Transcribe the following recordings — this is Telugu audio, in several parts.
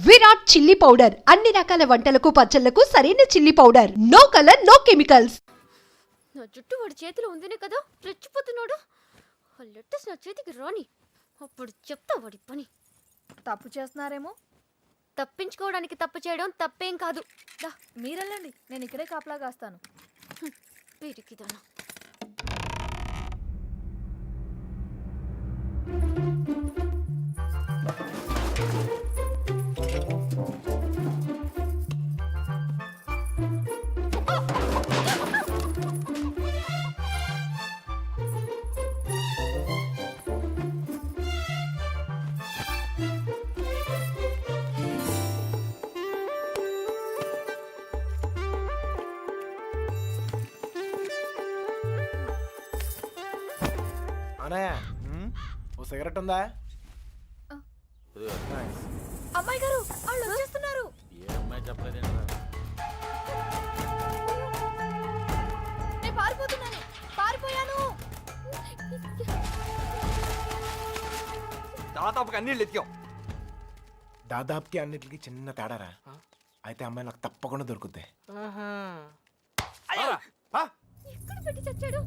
విరాట్ చిల్లీ పౌడర్ అన్ని రకాల వంటలకు పచ్చళ్లకు సరైన chilli powder. No colour no chemicals. నా జుట్టు వాడి చేతిలో ఉందనే కదా రెచ్చిపోతున్నాడు. ఆ లెటర్స్ నా చేతికి రాని, అప్పుడు చెప్తా వాడి పని. తప్పు చేస్తున్నారేమో. తప్పించుకోవడానికి తప్పు చేయడం తప్పేం కాదు. మీరెళ్ళండి, నేను ఇక్కడే కాపలా కాస్తాను. వీటికిదానా ఓ సిగరెట్ ఉందా? అమ్మాయి గారు వాళ్ళు వచ్చేస్తున్నారు. నేను పారిపోతున్నాను, పారిపోయాను. దాదాపుగా అన్ని ఎత్తికాం. దాదాపుకి అన్నిటికి చిన్న తేడారా? అయితే అమ్మాయి నాకు తప్పకుండా దొరుకుద్ది. ఎక్కడ పెట్టి చచ్చాడు?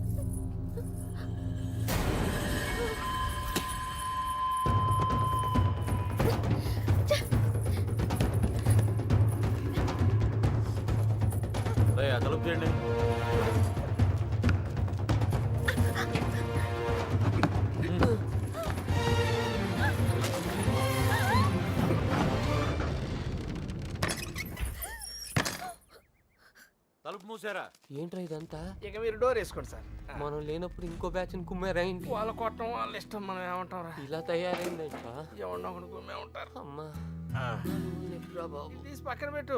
తలుపు చేయండి. తలుపు మూసారా? ఏంట్రా ఇదంతా? ఇక మీరు డోర్ వేసుకోండి సార్. మనం లేనప్పుడు ఇంకో బ్యాచ్ కుమ్మేరైంది. వాళ్ళ కొట్టం వాళ్ళ ఇష్టం, మనం ఏమంటారా? ఇలా తయారైందంటా. ఎవరినో ఒకటి కుమ్మే ఉంటారు. అమ్మా బాబు, తీసి పక్కన పెట్టు.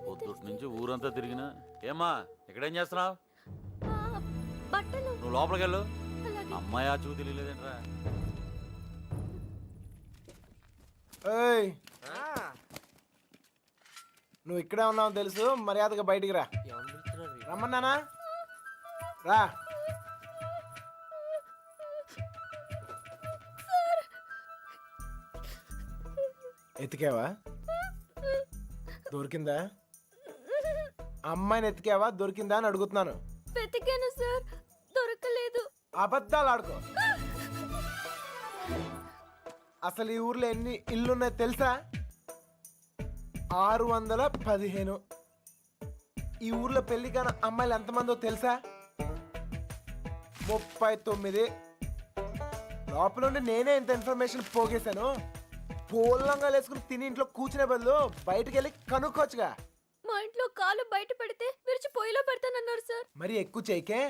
పొద్దుటి నుంచి ఊరంతా తిరిగినా. ఏమ్మా ఇక్కడేం చేస్తున్నావు? బట్టలు. నువ్వు లోపలికి వెళ్ళు. అలాగే. అమ్మాయి ఆ చూ తెలియలేదేంట్రా? ఏయ్, నువ్వు ఇక్కడే ఉన్నావు తెలుసు, మర్యాదగా బయటికి రా. ఎవరు పిలుస్తున్నారు? రమ్మన్నానా? రా. ఎతికావా? దొరికిందా? అమ్మాయిని ఎతికావా? దొరికిందా అని అడుగుతున్నాను. వెతికాను సార్, దొరకలేదు. అబద్ధాలు ఆడుకో. అసలు ఈ ఊర్లో ఎన్ని ఇల్లున్నాయో తెలుసా? 615. ఈ ఊర్లో పెళ్లి కాని అమ్మాయిలు ఎంతమందో తెలుసా? 39. లోపల ఉండి నేనే ఇంత ఇన్ఫర్మేషన్ పోగేశాను. పోలంగా వేసుకుని తిని ఇంట్లో కూర్చునే బదులు బయటకు వెళ్ళి కనుక్కోవచ్చుగా. మా ఇంట్లో కాలు బయట పెడితే విరిచి పొయ్యిలో పెడతానన్నారు సార్. మరి ఎక్కువ చేయకే.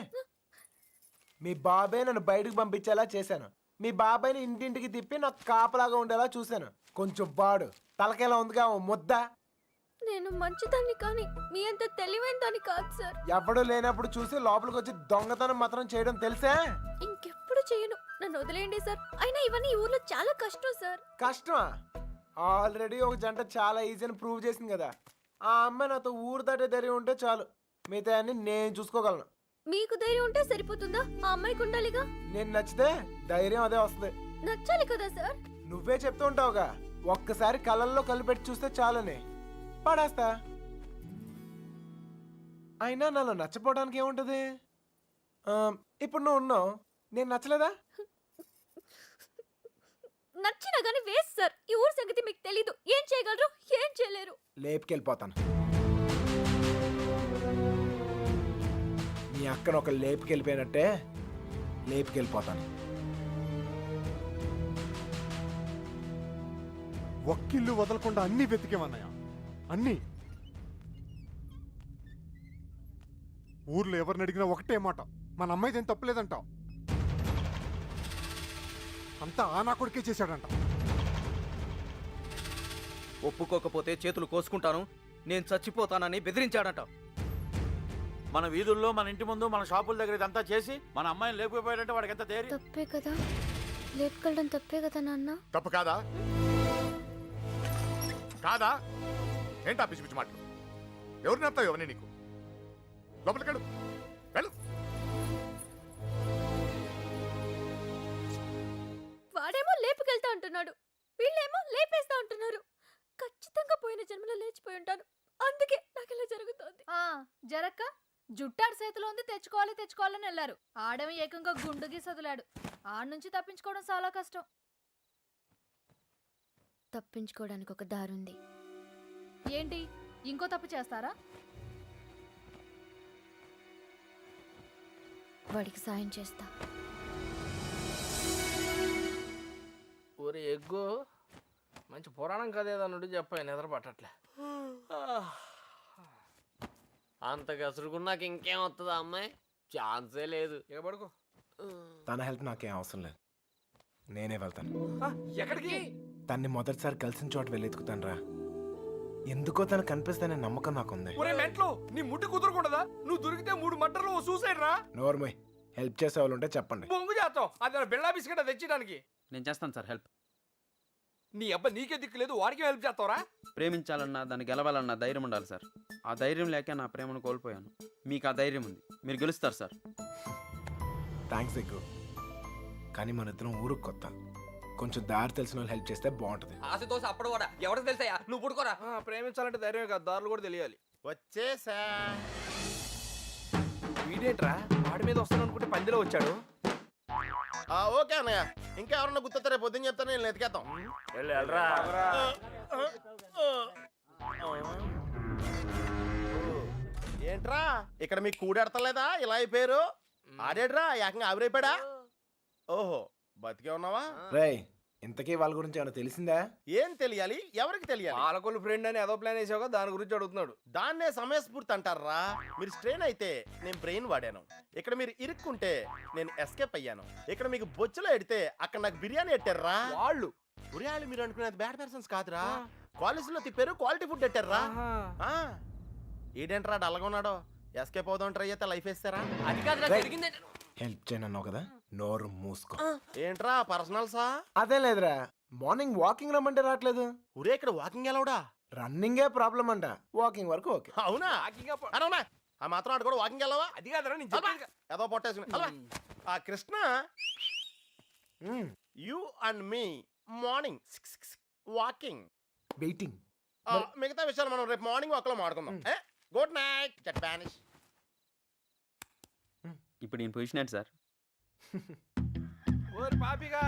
మీ బాబాయ్ నన్ను బయటకు పంపించేలా చేశాను. మీ బాబాయ్ని ఇంటింటికి తిప్పి నాకు కాపలాగా ఉండేలా చూశాను. కొంచెం బాడు తలకేలా ఉందిగా ఓ ముద్ద. నేను మంచిదాన్ని కానీ మీ అంత తెలివైన దాన్ని కాదు సార్. ఎవడు లేనప్పుడు చూసి లోపలికి వచ్చి దొంగతనం మాత్రం చేయడం తెలుసా? ఇంకెప్పుడు చేయను, నన్ను వదిలేయండి సార్. అయినా ఇవన్నీ ఈ ఊర్లో చాలా కష్టం సార్. కష్టమా? ఆల్రెడీ ఒక జంట చాలా ఈజీ అని ప్రూవ్ చేసింది కదా. ఆ అమ్మాయి నాతో ఊరు దాటే ధైర్యం ఉంటే చాలు, మిగతా అన్ని నేను చూసుకోగలను. మీకు ధైర్యం ఉంటే సరిపోతుందా? ఆ అమ్మాయికి ఉండాలిగా. నేను నచ్చితే ధైర్యం అదే వస్తుంది. నచ్చాలి కదా సార్. నువ్వే చెప్తూ ఉంటావుగా, ఒక్కసారి కళ్ళల్లో కలిపెట్టి చూస్తే చాలని. పడేస్తా. అయినా నాలో నచ్చపోవడానికి ఏముంటది? ఇప్పుడు నువ్వు ఉన్నావు, నేను నచ్చలేదా? నచ్చినా గానీ వేస్ట్ సార్. ఈ ఊరు సంగతి మీకు తెలీదు. ఏం చేయగలరు, ఏం చేయలేరు. లేపుకెళ్ళిపోతాను. నీ అక్కను ఒక లేపుకెళ్ళిపోయినట్టే లేపుకెళ్ళిపోతాను. ఒక్కిల్లు వదలకుండా అన్ని వెతికేమన్నాయా? అన్ని. ఊర్లో ఎవరిని అడిగినా ఒకటే మాట, మన అమ్మాయిది ఏం తప్పలేదంట. అంతా ఆ నా కొడుకే చేశాడంట. ఒప్పుకోకపోతే చేతులు కోసుకుంటాను, నేను చచ్చిపోతానని బెదిరించాడంట. మన వీధుల్లో, మన ఇంటి ముందు, మన షాపుల దగ్గర ఇదంతా చేసి మన అమ్మాయిని లేకపోయాడంటే వాడికి ఎంత ధైర్యం? తప్పే కదా, లేపుకెళ్ళడం తప్పే కదా నాన్న. తప్పు కాదా? కాదా? ఏంటా పిచ్చి పిచ్చి మాటలు? ఎవరు నడతావు ఎవరిని? నీకు లోపలికెళ్ళు, వెళ్ళు. వాడేమో లేపుకెళ్తా అంటున్నాడు, వీళ్ళేమో లేపేస్తా అంటున్నారు. ఖచ్చితంగా పోయిన జన్మలో లేచిపోయి ఉంటాను. అందుకే నాకు ఇలా జరుగుతోంది. జరక్క జుట్టాడు చేతిలో ఉంది, తెచ్చుకోవాలని వెళ్ళారు. ఆడమి ఏకంగా గుండుకి సదిలాడు. ఆడ నుంచి తప్పించుకోవడం చాలా కష్టం. తప్పించుకోవడానికి ఒక దారుంది. ఏంటి, ఇంకో తప్పు చేస్తారా? వాడికి సాయం చేస్తా. ఒరే ఎగ్గు, మంచి పురాణం కథ ఏదన్నాడు చెప్పాయి, నిద్ర పట్టట్లే. అంత గసురుకున్నాక ఇంకేం వస్తుందా అమ్మాయి? ఛాన్సే లేదు. ఇక పడుకో. తన హెల్ప్ నాకేం అవసరం లేదు, నేనే వెళ్తాను. ఎక్కడికి? తన్ని మొదటిసారి కలిసిన చోట వెళ్ళి ఎత్తుకుతాను రా. ఎందుకో తను కనిపిస్తానే నమ్మకం నాకుంది. ఒరే మెంట్లో, నీ ముట్టి కుదురుకుండదా? నువ్వు దొరికితే 3 మటర్లు సూసైడ్ రా. నోర్మోయ్, హెల్ప్ చేసే వాళ్ళు ఉంటే చెప్పండి. బొంగు చేస్తాం, అది బిళ్ళా బిస్కెట్ తెచ్చడానికి. నేను చేస్తాను సార్ హెల్ప్. నీ అబ్బా నీకే దిక్కు లేదు, వాడికి హెల్ప్ చేస్తావరా? ప్రేమించాలన్నా దాన్ని గెలవాలన్నా ధైర్యం ఉండాలి సార్. ఆ ధైర్యం లేక నా ప్రేమను కోల్పోయాను. మీకు ఆ ధైర్యం ఉంది, మీరు గెలుస్తారు సార్. థ్యాంక్స్ ఎక్కువ, కానీ మన ఇద్దరం ఊరుకు కొత్త. కొంచెం దారి తెలిసిన వాళ్ళు హెల్ప్ చేస్తే బాగుంటుంది. ఆశతో అప్పుడు కూడా ఎవరికి తెలుసాయా? నువ్వు పుడుకోరా. ప్రేమించాలంటే ధైర్యం కాదు, దారులు కూడా తెలియాలి. వచ్చేసా. వీడేంట్రా వాడి మీద వస్తాను అనుకుంటే పందిలో వచ్చాడు. ఓకే అన్నయ్య, ఇంకా ఎవరన్నా గుర్తొస్తారే పొద్దున్న చెప్తాను, నేను ఎతికేద్దాం. ఏంట్రా ఇక్కడ మీకు కూడెడతలేదా? ఇలా అయిపోయారు. ఆడేడ్రా ఏకంగా ఆవిరైపోయాడా? ఓహో, బతికే ఉన్నావా? రేయ్, ఇంతకీ వాళ్ళ గురించి ఏమైనా తెలిసిందా? ఏం తెలియాలి, ఎవరికి తెలియాలి? పాలకొల్లు ఫ్రెండ్ అని ఏదో ప్లాన్ వేసావుగా, దాని గురించి అడుగుతున్నాడు. దాన్నే సమయస్ఫూర్తి అంటారా? మీరు స్ట్రెయిన్ అయితే నేను బ్రెయిన్ వాడాను. ఇక్కడ మీరు ఇరుక్కుంటే నేను ఎస్కేప్ అయ్యాను. ఇక్కడ మీకు బొచ్చులో ఎడితే అక్కడ నాకు బిర్యానీ ఎట్టారా వాళ్ళు. ఉరియాలు మీరు అనుకునేది బ్యాడ్ పర్సన్స్ కాదురా, కాలేజీలో తిప్పారు, క్వాలిటీ ఫుడ్ ఎట్టారా. ఈడేంట్రా డల్గా ఉన్నాడో? ఎస్కేప్ అవుదాం ట్రై అయితే లైఫ్ వేస్తారా? అది కాదు జరిగింది. హెల్ప్ చేయనన్నావు కదా, నోరు మూసుకో. ఏంట్రా పర్సనల్సా? అదే లేదురా, మార్నింగ్ వాకింగ్ రమ్మంటే రావట్లేదు. ఉరే ఇక్కడ వాకింగ్ ఎలావుడా? రన్నింగే ప్రాబ్లం అంట, వాకింగ్ వరకు ఓకే. అవునా? అవునా, ఆ మాత్రం ఆడు కూడా వాకింగ్ వెళ్ళవా? అది కాదురా నేను చెప్పేది. ఏదో పొట్టేసుకుని ఆ Krishna, you and me morning walking. Waiting. మిగతా విషయాలు మనం రేపు మార్నింగ్ వాక్ లో మాట్లాడుకుందాం. Good night. జట్ బానిష్. ఇప్పుడు నేను పొజిషన్ ఏంటి సార్? ఓరి పాపిగా,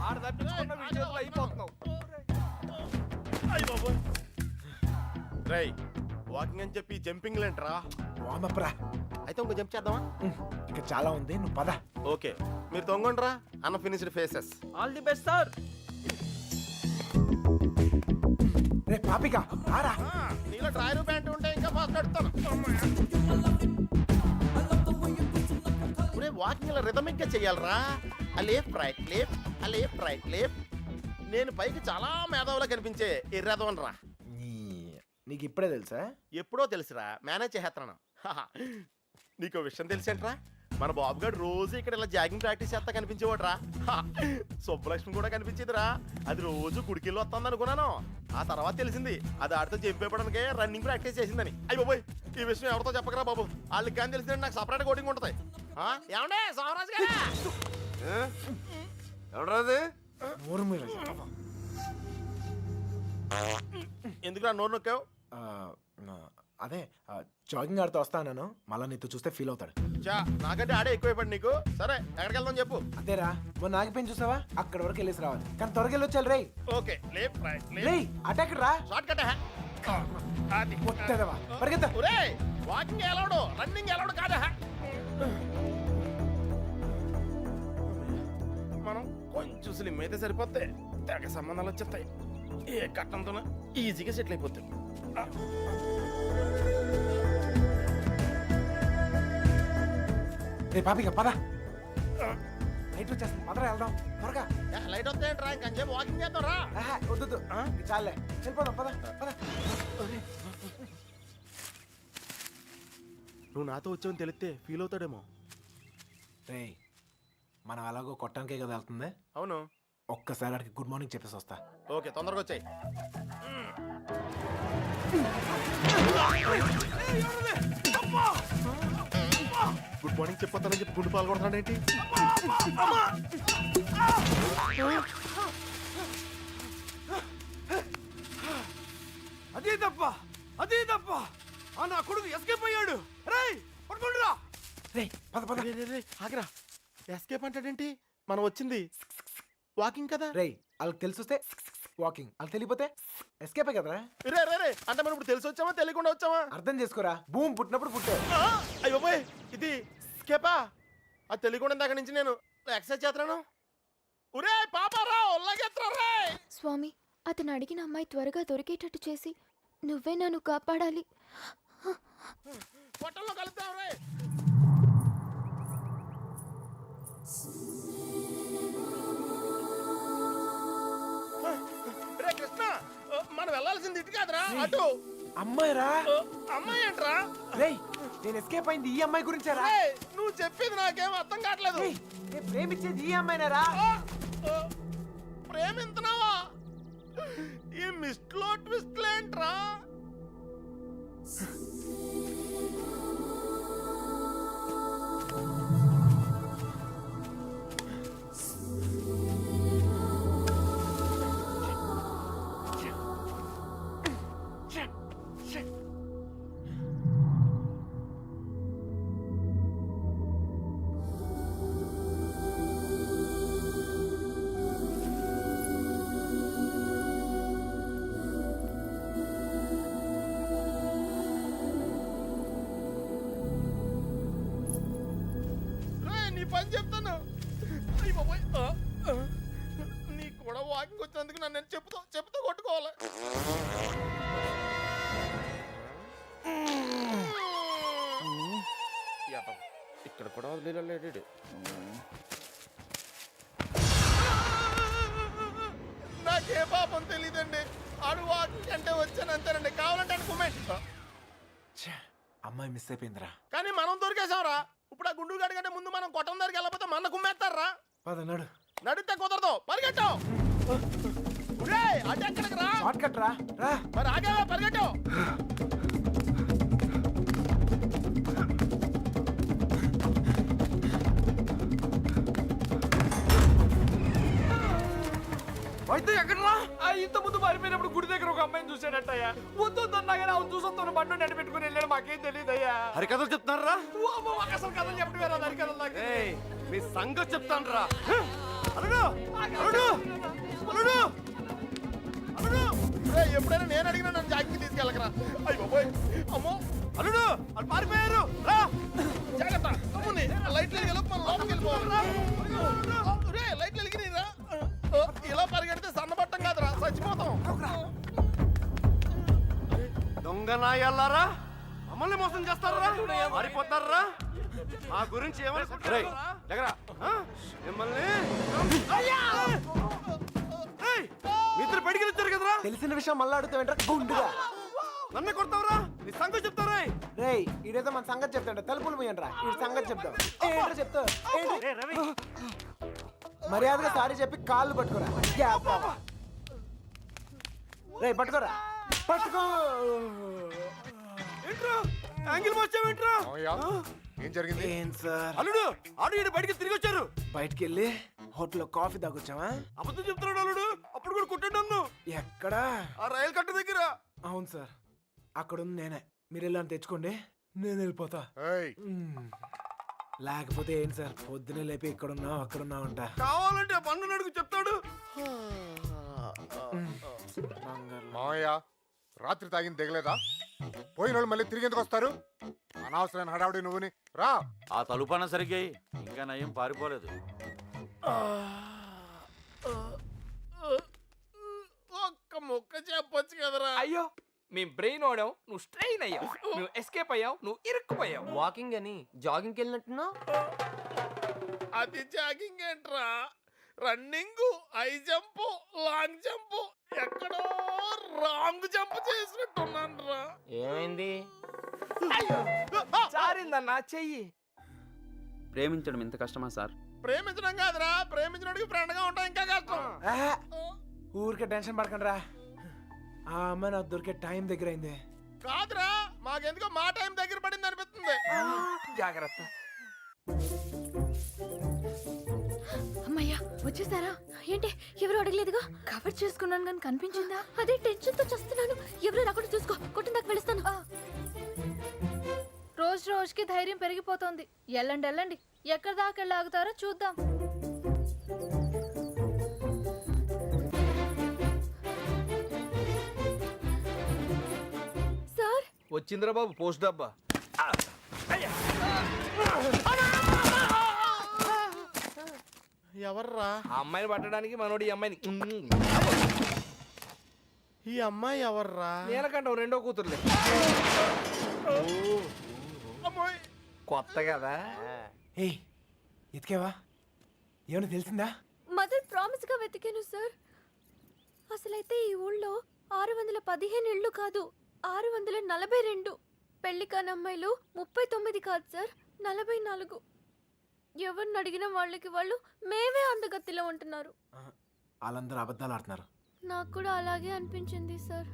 ఆడ తప్పించుకున్న వీడి చేతిలో అయిపోతున్నావు. రై వాకింగ్ అని చెప్పి జంపింగ్ లేంట్రా. వామప్రా, అయితే ఇంకో జంప్ చేద్దామా? ఇక చాలా ఉంది, నువ్వు పద. ఓకే, మీరు తొంగండ్రా. Unfinished faces. All the best sir. రే పాపిక, రారా. నీలో డ్రాయర్ ప్యాంట్ ఉంటే ఇంకా ఫాస్ట్ నడుస్తాను. వాకింగ్ ఇలా రిథమిక్ గా చెయ్యాలరా. Left right left, left right left. నేను పైకి చాలా మేధావులా కనిపించే ఎర్రదవన్ రా. నీకు ఇప్పుడే తెలుసా? ఎప్పుడో తెలుసురా, మేనేజ్ చేస్తున్నాను. నీకు విషయం తెలిసేంట్రా, మన బాబు గారు రోజు ఇక్కడ ఇలా జాగింగ్ ప్రాక్టీస్ చేస్తా కనిపించేవాడు రా. సుబ్బలక్ష్మి కూడా కనిపించేదిరా. అది రోజు గుడికెళ్ళి వస్తుంది అనుకున్నాను. ఆ తర్వాత తెలిసింది అది ఆడితో చెప్పేపడానికే రన్నింగ్ ప్రాక్టీస్ చేసిందని. అయ్యి బాబోయ్, ఈ విషయం ఎవరితో చెప్పకరా బాబు, వాళ్ళకి కానీ తెలిసిందంటే నాకు సపరేట్ కోటింగ్ ఉంటుంది. ఏమండే సోమరాజు గారు? ఎవరాది? నోరు మీద. ఎందుకురా నోరు నొక్కావు? అదే జాగింగ్ ఆడితో వస్తాను, మళ్ళా నీతో చూస్తే ఫీల్ అవుతాడు. నాకంటే ఆడే ఎక్కువైపోయింది నీకు. సరే ఎక్కడికి వెళ్దాం చెప్పు. అదేరా, మొన్న ఆగిపోయింది చూసావా, అక్కడ వరకు వెళ్ళేసి రావాలి. కానీ త్వరగా వెళ్ళొచ్చాలి. రేయ్ ఓకే, లేఫ్ట్ రైట్ రేయ్, అటాక్ రా. Short cut. పరిగెత్తా. వాకింగ్ ఎలాడు, రన్నింగ్ ఎలాడు కాదా. మనం కొంచెం స్లిమ్ అయితే సరిపోతే తెగ సంబంధాలు వచ్చేస్తాయి. ఏ కట్టంతో ఈజీగా సెటిల్ అయిపోతాయి. రే పాపిక, పద. లైట్ వచ్చేస్తుంది, పదరా వెళ్దాం త్వరగా. లైట్ వస్తాయంట్రా, ఇంకొంచెం వాకింగ్ చేద్దాం రా. వద్దు, చాలే, వెళ్ళిపోదాం, పద పద. నువ్వు నాతో వచ్చావని తెలిస్తే ఫీల్ అవుతాడేమో. రే, మనం అలాగో కొట్టడానికే కదా వెళ్తుంది. అవును, ఒక్కసారి అడిగి గుడ్ మార్నింగ్ చెప్పేసి వస్తా. ఓకే, తొందరగా వచ్చాయి. గుడ్ మార్నింగ్ చెప్పొస్తానని చెప్పి గుండు పాలు కొడతాడు ఏంటి? అదే తప్ప నా కొడుకు ఎస్కేప్ అయ్యాడు. రేయ్ పట్టుకుంటురా. రేయ్ పద పద. ఆగరా, ఎస్కేప్ అంటాడేంటి? మనం వచ్చింది వాకింగ్ కదా. రేయ్ వాళ్ళకి తెలిసి వస్తే వాకింగ్, వాళ్ళకి తెలియపోతే ఎస్కేపే కదరా. రే రే రే అంటే మనం ఇప్పుడు తెలిసి వచ్చామా తెలియకుండా వచ్చామా? అర్థం చేసుకోరా, భూమి పుట్టినప్పుడు పుట్టావు. అయ్యో పోయ్, ఇది స్కేపా? అది తెలియకుండా దగ్గర నుంచి నేను ఎక్సర్సైజ్ చేస్తున్నాను. ఒరే పాపారా ఒళ్ళగెత్తరా రే. స్వామి, అతను అడిగిన అమ్మాయి త్వరగా దొరికేటట్టు చేసి నువ్వే నన్ను కాపాడాలి. పొట్టల్లో కలుపుతావు రే. రే కృష్ణ, మనం వెళ్ళాల్సింది ఇటు కాదురా, అటు. అమ్మాయిరా. అమ్మాయి ఏంట్రా? రేయ్ నేను ఎస్కేప్ అయింది ఈ అమ్మాయి గురించారా? రేయ్, నువ్వు చెప్పింది నాకేం అర్థం కావట్లేదు. రేయ్, నేను ప్రేమించేది ఈ అమ్మాయినారా? ప్రేమింతున్నావా? ఈ మిస్ట్లో ట్విస్ట్లేంట్రా? నీ పని చెప్తాను. అయ్య బాబోయ్, నీ కూడా వాకింగ్ వచ్చినందుకు నన్ను నేను చెప్పుతో కొట్టుకోవాలి. ఇక్కడ కూడా వదిలేడు. నాకే పాపం తెలీదండి. ఆడు వాకింగ్ అంటే వచ్చాను అంతేనండి. కావాలంటే అనుకోమేంటి. అమ్మాయి మిస్ అయిపోయిందిరా. కానీ మనం దొరికేసాంరా. ఇప్పుడు ఆ గుండు గాడి కంటే ముందు మనం కొట్టం దగ్గరికి వెళ్ళకపోతే మన కుమ్మేస్తారా? పద నడు. నడితే కుదరదు, పరిగెట్టావు. అటు ఎక్కడికి రా? షార్ట్ కట్ రా. రా మరి ఆగావా? పరిగెట్టావు. అయితే ఎక్కడరా? ఇంత ముందు పారిపోయినప్పుడు గుడి దగ్గర ఒక అమ్మాయిని చూసాడట్టయ్యా. వద్దొద్దన్నా కానీ అవును చూసొస్తాను బండి నడి పెట్టుకుని వెళ్ళాడు. మాకేం తెలియదయ్యా. హరికథలు చెప్తున్నారా? అసలు కథలు చెప్పడం వేరే హరికథలు నాకు. మీ సంగతి చెప్తాను రా. అల్లుడు, అల్లుడు, అల్లుడు, అల్లుడు. ఎప్పుడైనా నేను అడిగినా నన్ను జాగ్రత్త తీసుకెళ్ళకరా. అయ్యో బాబోయ్, అమ్మో అల్లుడు వాళ్ళు పారిపోయారు. రా జాగ్రత్త. అమ్ముని లైట్లు వెలిగి మనం లోపలికి వెళ్ళిపోవాలి. లైట్లు వెలిగి రా. ఇలా పరిగెడితే సన్నబట్టం కాదురా, చచ్చిపోతాం. దొంగ నాయల్లారా, మమ్మల్ని మోసం చేస్తారా? మారిపోతారా? మా గురించి ఏమనుకుంటారా? మిమ్మల్ని మీతో బయటికి వచ్చారు కదరా. తెలిసిన విషయం మళ్ళీ అడుగుతావేంట్రా గుండుగా? నన్ను కొడతావరా? నీ సంగతి చెప్తారా? రేయ్ ఈడేదో మన సంగతి చెప్తాడు. తలుపులు పోయండిరా, ఈ సంగతి చెప్తావు. ఏంట్రా చెప్తావు? మర్యాదగా సారీ చెప్పి కాళ్ళు పట్టుకోరా. రేయ్ పట్టుకోరా, పట్టుకో. ఏంట్రా యాంగిల్ మార్చావేంట్రా? ఏం జరిగింది? ఏం సార్? అల్లుడు ఆడు ఈడు బయటికి తిరిగి వచ్చారు. బయటికి వెళ్ళి హోటల్లో కాఫీ తాగొచ్చావా? అబద్ధం చెప్తున్నాడు అల్లుడు. అప్పుడు కూడా కొట్టాడు నన్ను. ఎక్కడా? ఆ రైలు కట్ట దగ్గర. అవును సార్, అక్కడ ఉంది నేనే. మీరు వెళ్ళని తెచ్చుకోండి, నేను వెళ్ళిపోతా. ఏయ్, లేకపోతే ఏంటి సార్, పొద్దునే లేపి ఇక్కడున్నావు అక్కడున్నావు అంట. కావాలంటే ఆ పండు నడుగు చెప్తాడు. మావయ్య రాత్రి తాగింది దిగలేదా? పోయిన వాళ్ళు మళ్ళీ తిరిగి ఎందుకు వస్తారు? అనవసరమైన హడావుడి నువ్వుని రా. ఆ తలుపన సరిగ్గా ఇంకా నయం పారిపోలేదు. ఒక్క ముక్క చెప్పొచ్చు కదరా. అయ్యో మీ బ్రెయిన్ ఓడావు, నువ్వు స్ట్రెయిన్ అయ్యావు. నువ్వు ఎస్కేప్ అయ్యావు, నువ్వు ఇరుక్కుపోయావు. వాకింగ్ అని జాగింగ్కి వెళ్ళినట్టున్నావు. అది జాగింగ్ ఏంట్రా? Running, high jump, long jump, ఎక్కడో రాంగ్ జంప్ చేసినట్టున్నాను రా. ఏమైంది? జారిందన్నా చెయ్యి. ప్రేమించడం ఎంత కష్టమా సార్? ప్రేమించడం కాదురా, ప్రేమించడానికి ఫ్రెండ్ గా ఉంటాం ఇంకా కష్టం. ఊరికే టెన్షన్ పడకండి రా. ఆ అమ్మాయి నాకు దొరికే టైం దగ్గర అయింది. కాదురా, మాకెందుకో మా టైం దగ్గర పడింది అనిపిస్తుంది. జాగ్రత్త. అమ్మయ్యా, వచ్చేసారా? ఏంటి ఎవరు అడగలేదుగా? కవర్ చేసుకున్నాను కానీ కనిపించిందా? అదే టెన్షన్ తో చేస్తున్నాను. ఎవరు రాకుండా చూసుకో. రోజుకి ధైర్యం పెరిగిపోతోంది. ఎల్లండి ఎల్లండి, ఎక్కడి దాకా వెళ్ళి ఆగుతారో చూద్దాం. సార్ వచ్చిందిరా బాబు పోస్ట్ డబ్బా. ఎవర్రా ఆ అమ్మాయిని పట్టడానికి మనోడు ఈ అమ్మాయిని ఈ అమ్మాయి ఎవర్రా? నేనకంటే రెండో కూతురులే. కొత్త కదా. ఏయ్ ఎతికేవా? ఏమైనా తెలిసిందా? మదర్ ప్రామిస్ గా వెతికాను సార్. అసలైతే ఈ ఊళ్ళో 615 ఇళ్ళు కాదు, 642. పెళ్లి కాని అమ్మాయిలు 39 కాదు సార్, 44. ఎవరిని అడిగిన వాళ్ళకి వాళ్ళు మేమే అందగత్తిలో ఉంటున్నారు. వాళ్ళందరూ అబద్ధాలు ఆడుతున్నారు. నాకు కూడా అలాగే అనిపించింది సార్.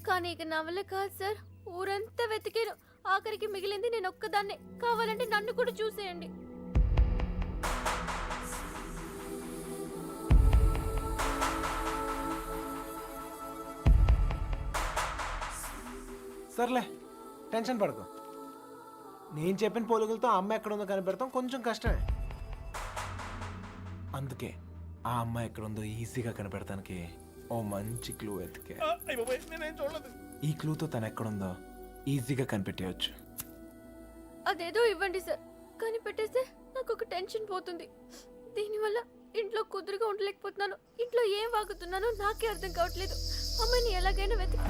కానీ ఇక నవల కాదు సార్, ఊరంతా వెతికాను. ఆఖరికి మిగిలింది నేను ఒక్కదాన్నే. కావాలంటే నన్ను కూడా చూసేయండి. సర్లే టెన్షన్ పడకు. నేను చెప్పిన పోలికలతో అమ్మ ఎక్కడ ఉందో కనిపెడతాం కొంచెం కష్టమే. అందుకే ఆ అమ్మాయి ఎక్కడ ఉందో ఈజీగా కనిపెడతానికి ఓ మంచి క్లూ ఎతికే. ఈ క్లూతో తను ఎక్కడుందో ఈజీగా కనిపెట్టేయచ్చు. అదేదో ఇవ్వండి సార్, కానీ పెట్టేస్తే నాకు ఒక టెన్షన్ పోతుంది. దీనివల్ల ఇంట్లో కుదురుగా ఉండలేకపోతున్నాను. ఇంట్లో ఏం వాగుతున్నానో నాకే అర్థం కావట్లేదు. అమ్మాయిని ఎలాగైనా వెతికి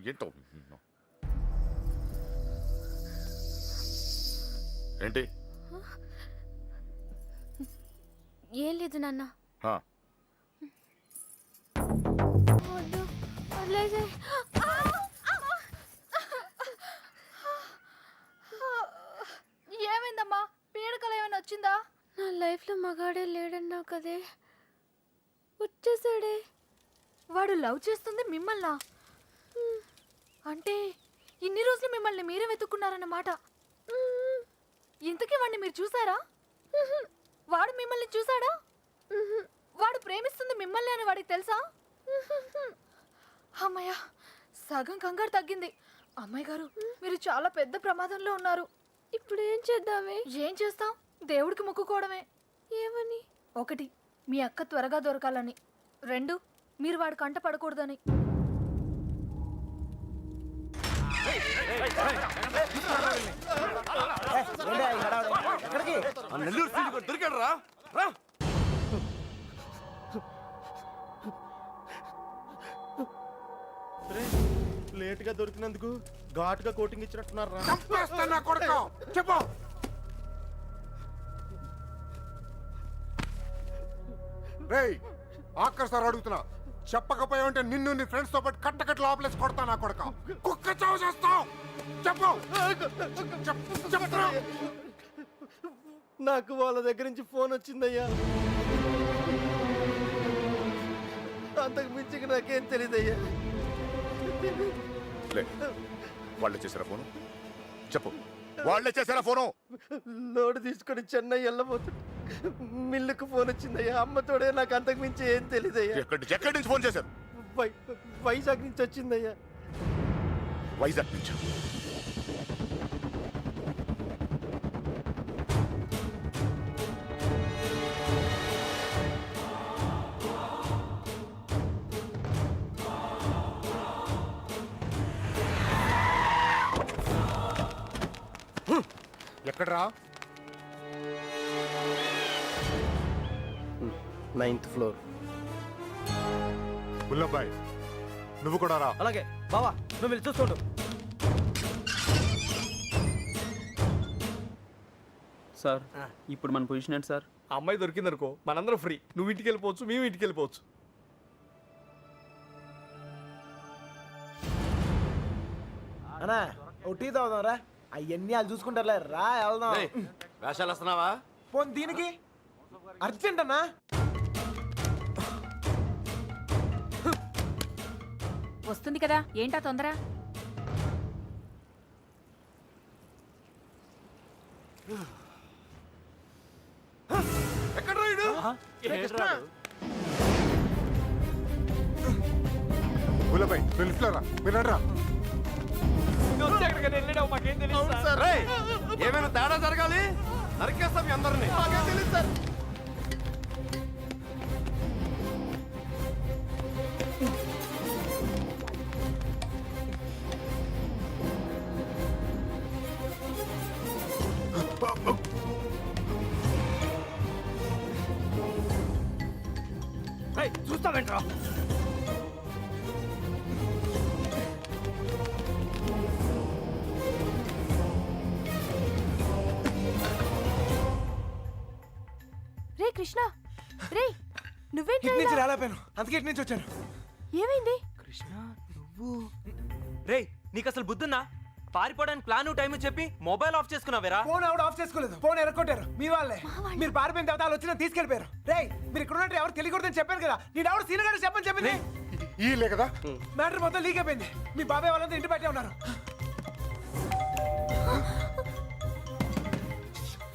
ఏంటో ఏంటి? ఏం లేదు నాన్న. ఆ, వద్దు, వదిలేసేయ్. ఏమైందమ్మా? పీడకలు ఏమైనా వచ్చిందా? నా లైఫ్లో మగాడే లేడన్నావు కదే, వచ్చేసాడే. వాడు లవ్ చేస్తుంది మిమ్మల్నా? అంటే ఇన్ని రోజులు మిమ్మల్ని మీరే వెతుక్కున్నారన్నమాట. ఇంతకీ వాడిని మీరు చూసారా? వాడు మిమ్మల్ని చూసాడా? వాడు ప్రేమిస్తుంది మిమ్మల్ని అని వాడికి తెలుసా? అమ్మయ్య, సగం కంగారు తగ్గింది. అమ్మాయి గారు, మీరు చాలా పెద్ద ప్రమాదంలో ఉన్నారు. ఇప్పుడు ఏం చేద్దామే? ఏం చేస్తాం? దేవుడికి మొక్కుకోవడమే. ఏమని? 1, మీ అక్క త్వరగా దొరకాలని. 2, మీరు వాడి కంట పడకూడదని. దొరికాడు రా. లేట్ గా దొరికినందుకు ఘాటుగా కోటింగ్ ఇచ్చినట్టున్నారా? చెప్పు. రేయ్ ఆఖరి సార్ అడుగుతున్నా, చెప్పకపోయావంటే నిన్ను నీ ఫ్రెండ్స్ తో పాటు కట్టకట్ల ఆపలేసి కొడతా నా కొడక. కుక్క చావు చేస్తావు. చెప్పు. చెప్పు. నాకు వాళ్ళ దగ్గర నుంచి ఫోన్ వచ్చిందయ్యా. అంతకు మించి నాకేం తెలియదయ్యా. వాళ్ళే చేశారా ఫోను? చెప్పు, వాళ్ళే చేశారా ఫోను? లోడ్ తీసుకొని చెన్నై వెళ్ళబోతుంది. మిల్లుకు ఫోన్ వచ్చిందయ్యా. అమ్మతోడే నాకు అంతకు మించి ఏం తెలియదయ్యా. ఎక్కడి నుంచి ఫోన్ చేశారు? వైజాగ్ నుంచి వచ్చిందయ్యా. వైజాగ్ నుంచి. ఎక్కడరా? 9th floor. బుల్లబ్బాయ్, నువ్వు కూడా రా. అలాగే బావా, నువ్వు వెళ్ళి చూస్తుండు. సార్ ఇప్పుడు మన పొజిషన్ ఏంటి సార్? ఆ అమ్మాయి దొరికిందనుకో మనందరం ఫ్రీ. నువ్వు ఇంటికి వెళ్ళిపోవచ్చు, మేము ఇంటికి వెళ్ళిపోవచ్చు. అన్నా ఓ టీ తాగుదాం రా అవన్నీ వాళ్ళు చూసుకుంటారులే రా వెళ్దాం రేయ్, వేషాలు వస్తున్నావా? పోనీ దీనికి అర్జెంట్ అన్నా వస్తుంది కదా, ఏంటా తొందర? ఎక్కడ రాయుడు? గుల్లపై లిఫ్ట్లో రా మీరు రా. మాకేం తెలియదు రేయ్, ఏమైనా తేడా జరగాలి నరికేస్తాం మీ అందరినీ. మాకేం తెలియదు సార్. చూస్తావేంట్రా? రే కృష్ణ, రే నువ్వేంటి ఇటు నుంచి రాలేపోయాను అందుకే ఇటు నుంచి వచ్చాను ఏమైంది? రేయ్ నీకు అసలు బుద్ధున్నా? పారిపోవడానికి ప్లాన్ టైం చెప్పి మొబైల్ ఆఫ్ చేసుకున్నావేరా? ఫోన్ ఆవిడ ఆఫ్ చేసుకోలేదు ఫోన్ ఎరగొట్టారు మీ వాళ్ళే మీరు పారిపోయిన తర్వాత వాళ్ళు వచ్చిన తీసుకెళ్ళిపోయారు రేయ్ మీరు ఇక్కడ ఉన్నట్టు ఎవరు తెలియకూడదని చెప్పాను కదా నేను ఎవరు సీనియర్ గారు చెప్పని చెప్పింది ఈలే కదా మ్యాటర్ మొత్తం లీక్ అయిపోయింది మీ బాబాయ్ వాళ్ళంతా ఇంటి బయటే ఉన్నారు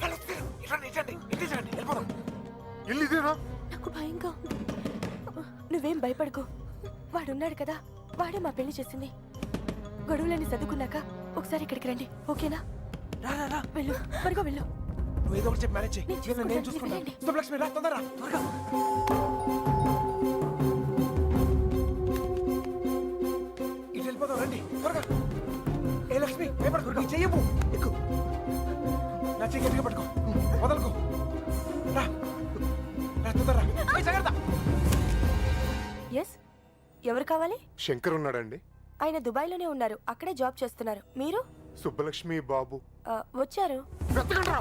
వాళ్ళు వస్తారు. ఇటు రండి, వెళ్ళిపోదాం. ఇల్లు ఇదేనా? నాకు భయంగా ఉంది. నువ్వేం భయపడకు, వాడున్నాడు కదా, వాడే మా పెళ్లి చేసింది. గొడవలన్నీ చదువుకున్నాక ఒకసారి ఇక్కడికి రండి, ఓకేనా? వెళ్ళు, త్వరగా వెళ్ళు. నువ్వు ఏదో ఒకటి చెప్పి మ్యారేజ్ నేను చేయి చూసుకుంటాను, నేను చూసుకుంటాను వెళ్ళండి. శుభలక్ష్మి రా తొందరరా త్వరగా ఇటు వెళ్ళిపోదాం రండి త్వరగా ఏ లక్ష్మి భయపడకు నీ చెయ్యము ఎక్కు నా చెయ్యి గట్టిగా పట్టుకో వదలకు రా రా తొందరరా ఏ జాగ్రత్త ఎస్, ఎవరు కావాలి? శంకర్ ఉన్నాడండి. ఆయన దుబాయ్లోనే ఉన్నారు, అక్కడే జాబ్ చేస్తున్నారు. మీరు? సుబ్బలక్ష్మి బాబు వచ్చారు. వెతకండి రా.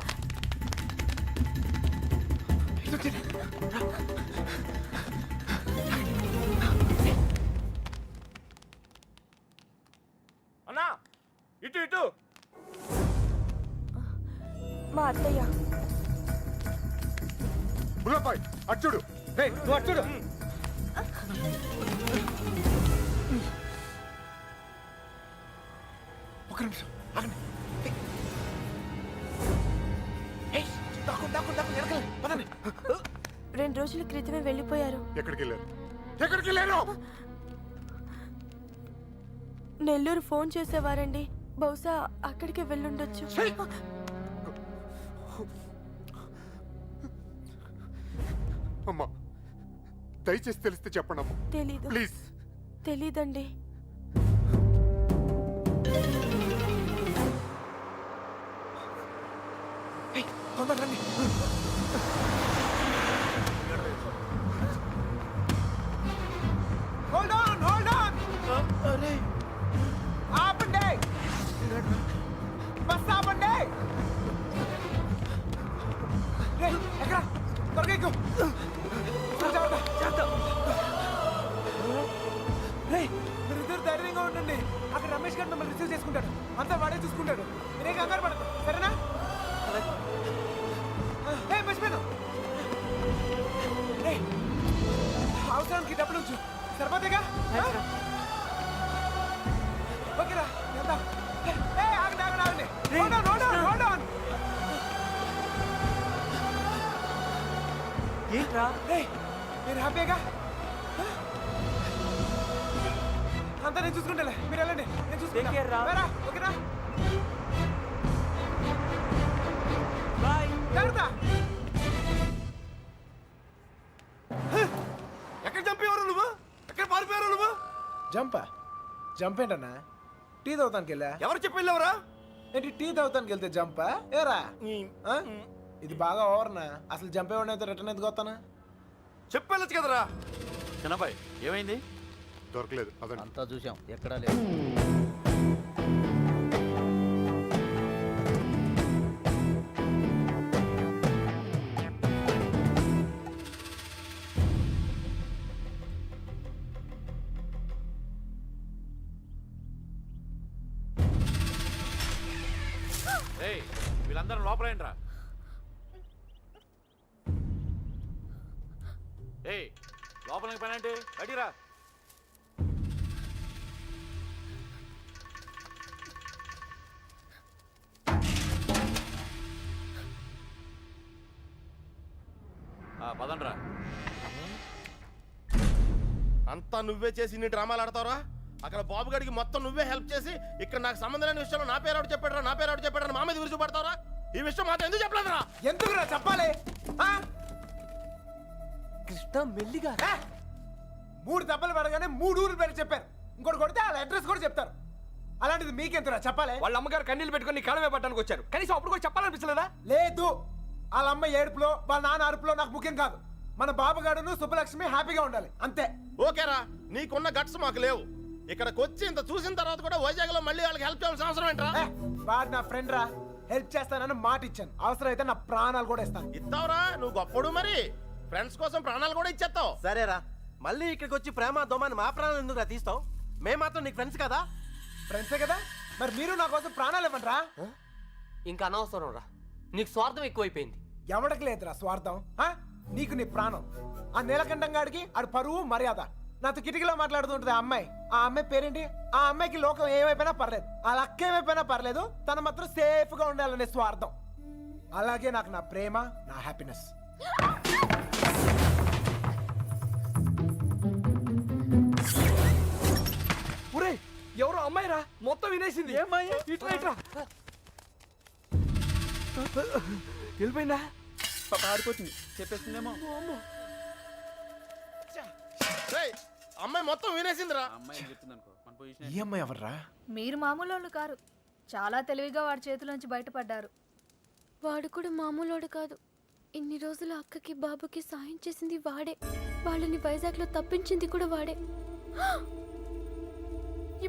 ఇటు వచ్చేయండి. అన్నా ఇటు ఇటు. మా అత్తయ్య. గుల్లపై అచ్చుడు. రేయ్, నువ్వు అటు చూడు ఒక నిమిషం ఆగండి ఏయ్, దాక్కు, వెనకాల, పదండి. 2 రోజుల క్రితమే వెళ్ళిపోయారు. ఎక్కడికి వెళ్ళారు? ఎక్కడికి వెళ్ళారు? నెల్లూరు ఫోన్ చేసేవారండి, బహుశా అక్కడికే వెళ్ళుండొచ్చు. అమ్మా దయచేసి తెలిస్తే చెప్పండి అమ్మా తెలీదు. ప్లీజ్. తెలీదండి. ఏయ్, తొందరగా రండి. Hold on, hold on. ఆపండి. బస్ ఆపండి. రేయ్, ఎక్కడ? త్వరగా ఎక్కు. జాగ్రత్త. రేయ్, మీరిద్దరు ధైర్యంగా ఉండండి. అక్కడ రమేష్ గారు మిమ్మల్ని రిసీవ్ చేసుకుంటాడు. అంతా వాడే చూసుకుంటాడు. మీరే కంగారు పడదు, సరేనా? ఏయ్, మర్చిపోయాను. ఏయ్, అవసరానికి డబ్బులు ఉంచు సరిపోతేగా? ఓకేరా వెళ్దాం. ఆగండి. Hold on. ఏంట్రా? రేయ్, మీరు హ్యాపీగా? అంతా నేను చూసుకుంటాలే, మీరు వెళ్ళండి, నేను Take care రా. చూసుకుంటా. ఓకేనా? బాయ్. జాగ్రత్త. ఎక్కడ చంపేవారు నువ్వు? ఎక్కడ పారిపోయారు నువ్వు? జంప్ ఏంటన్నా? టీ తాగుతానికి వెళ్ళా. ఎవరు చెప్పి వెళ్ళావరా? ఏంటి టీ తాగుతానికి వెళ్తే జంపా? ఏరా ఆ? ఇది బాగా ఓవర్నా? అసలు జంప్ ఏమన్నా రిటర్న్ ఎందుకు వస్తానా? చెప్పి వెళ్ళొచ్చు కదరా. చిన్నబాయ్ ఏమైంది? దొరకలేదు అదండి. అంతా చూసాం ఎక్కడా లేదు. వీళ్ళందరూ లోపలేంట్రా. ఏయ్ లోపలికి పని అంటే అడిరా. పదండ్రా. అంతా నువ్వే చేసి ఇన్ని డ్రామాలు ఆడతావరా? అక్కడ బాబు గడికి మొత్తం నువ్వే హెల్ప్ చేసి ఇక్కడ నాకు సంబంధం లేని విషయంలో నా పేరు ఎవరు చెప్పాడరా, నా పేరు ఎవరు చెప్పాడని మా మీద విరుచుపడతావరా? ఈ విషయం మాత్రం ఎందుకు చెప్పలేదురా? ఎందుకురా చెప్పాలి? కృష్ణ మెల్లిగా 3 దెబ్బలు పడగానే 3 ఊర్లు పేరు చెప్పారు. ఇంకోటి కొడితే వాళ్ళ అడ్రస్ కూడా చెప్తారు. అలాంటిది మీకెందుకురా చెప్పాలి? వాళ్ళ అమ్మగారు కన్నీళ్ళు పెట్టుకుని కాళ్ళమే పట్టడానికి వచ్చారు. కనీసం అప్పుడు కూడా చెప్పాలనిపించలేదా? లేదు, వాళ్ళ అమ్మ ఏడుపులో వాళ్ళ నాన్న అరుపులో నాకు ముఖ్యం కాదు. మన బాబుగాడును సుబ్బలక్ష్మి హ్యాపీగా ఉండాలి అంతే. ఓకేరా, నీకున్న గట్స్ మాకు లేవు. ఇక్కడికి వచ్చి ఇంత చూసిన తర్వాత కూడా వైజాగ్ లో మళ్ళీ వాళ్ళకి హెల్ప్ చేయాల్సిన అవసరం ఏంట్రా? వాడు నా ఫ్రెండ్ రా, హెల్ప్ చేస్తానని మాట ఇచ్చాను. అవసరం అయితే నా ప్రాణాలు కూడా ఇస్తాను. ఇస్తావురా, నువ్వు గొప్పడు. మరి ఫ్రెండ్స్ కోసం ప్రాణాలు కూడా ఇచ్చేస్తావు. సరేరా, మళ్ళీ ఇక్కడికి వచ్చి ప్రేమ దోమని మా ప్రాణాలు ఎందుకు తీస్తావు? మేము మాత్రం నీకు ఫ్రెండ్స్ కదా. ఫ్రెండ్సే కదా, మరి మీరు నా కోసం ప్రాణాలు ఇవ్వండి రా. ఇంకా అనవసరం రా, నీకు స్వార్థం ఎక్కువైపోయింది. ఎవడికి లేదురా స్వార్థం. నీకు నీ ప్రాణం. ఆ నీలకంఠం గాడికి ఆడు పరువు మర్యాద. నాతో కిటికీలో మాట్లాడుతుంటది ఆ అమ్మాయి. ఆ అమ్మాయి పేరేంటి? ఆ అమ్మాయికి లోకం ఏమైపోయినా పర్లేదు, ఆ లక్క ఏమైపోయినా పర్లేదు, తను మాత్రం సేఫ్ గా ఉండాలనే స్వార్థం. అలాగే నాకు నా ప్రేమ, నా హ్యాపీనెస్. ఒరే ఎవరో అమ్మాయి రా, మొత్తం వినేసింది. ఇట్లా ఇట్లా వెళ్ళిపోయిందా? పారిపోతుంది, చెప్పేస్తుందేమో. రేయ్, అమ్మాయి మొత్తం వినేసిందిరా. అమ్మాయి చెప్తుంది అనుకో, మన పొజిషన్ ఈ అమ్మాయి ఎవర్రా? మీరు మామూలు వాళ్ళు కారు. చాలా తెలివిగా వాడి చేతిలోంచి బయటపడ్డారు. వాడు కూడా మామూలోడు కాదు. ఇన్ని రోజులు అక్కకి బాబుకి సాయం చేసింది వాడే. వాళ్ళని వైజాగ్లో తప్పించింది కూడా వాడే.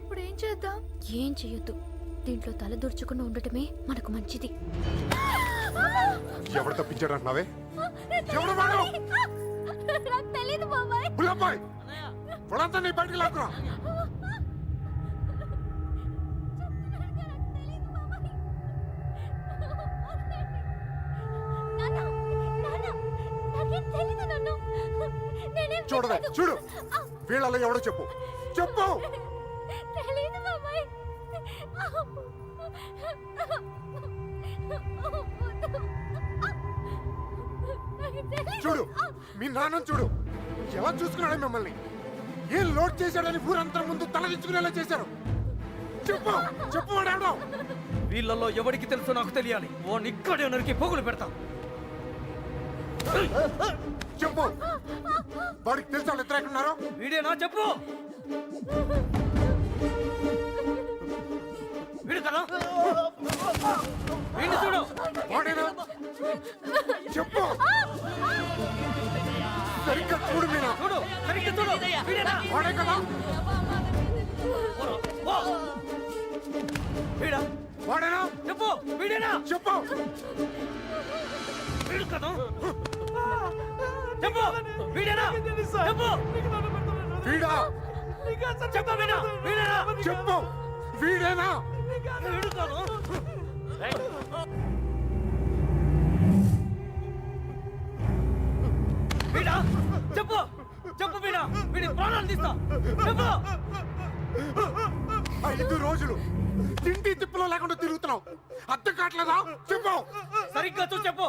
ఇప్పుడు ఏం చేద్దాం? ఏం చెయ్యొద్దు, దీంట్లో తల దూర్చకుండా ఉండటమే మనకు మంచిది. ఎవడు తప్పించాడు అంటున్నావే? ఎవడు వాడు? నాకు తెలీదు బాబాయ్. బుల్లబ్బాయ్, వాడంతా నీ బయటికి లాక్కురా. చూడవే, చూడు, వీళ్ళలో ఎవడో చెప్పు, చెప్పు. తెలీదు బాబాయ్. చూడు, మీ నాన్న చూడు ఎలా చూసుకున్నాడు మిమ్మల్ని. ఏం లోడ్ చేశాడని ఊరంతా ముందు తలదించుకునేలా చేశారు. చెప్పు, చెప్పు వాడేవడో. వీళ్ళల్లో ఎవరికి తెలుసో నాకు తెలియాలి. వాడిని ఇక్కడే నరికి పోగులు పెడతా. చెప్పు, వాడికి తెలుసు వాళ్ళు ఇద్దరు ఎక్కడున్నారో. వీడేనా? చెప్పు. వీడు కదా, వీడిని చూడు. వాడేనా? చెప్పు, సరిగ్గా చూడు మీనా. చూడు, సరిగ్గా చూడు. వీడేనా? వాడే కదా. ఓ! వీడా? వాడేనా? చెప్పు, వీడేనా? చెప్పు. వీడు కదా. చెప్పు, వీడేనా? చెప్పు. వీడా? చెప్పు, వీడా? వీడేనా? చెప్పు, వీడేనా? వీడు కాదు. వీడా? చెప్పు, చెప్పు వీడా. వీడి ప్రాణాలు తీస్తా. చెప్పు. 5 రోజులు తిండి తిప్పులో లేకుండా తిరుగుతున్నావు, అర్థం కావట్లేదా? చెప్పు. సరిగ్గా చెప్పు.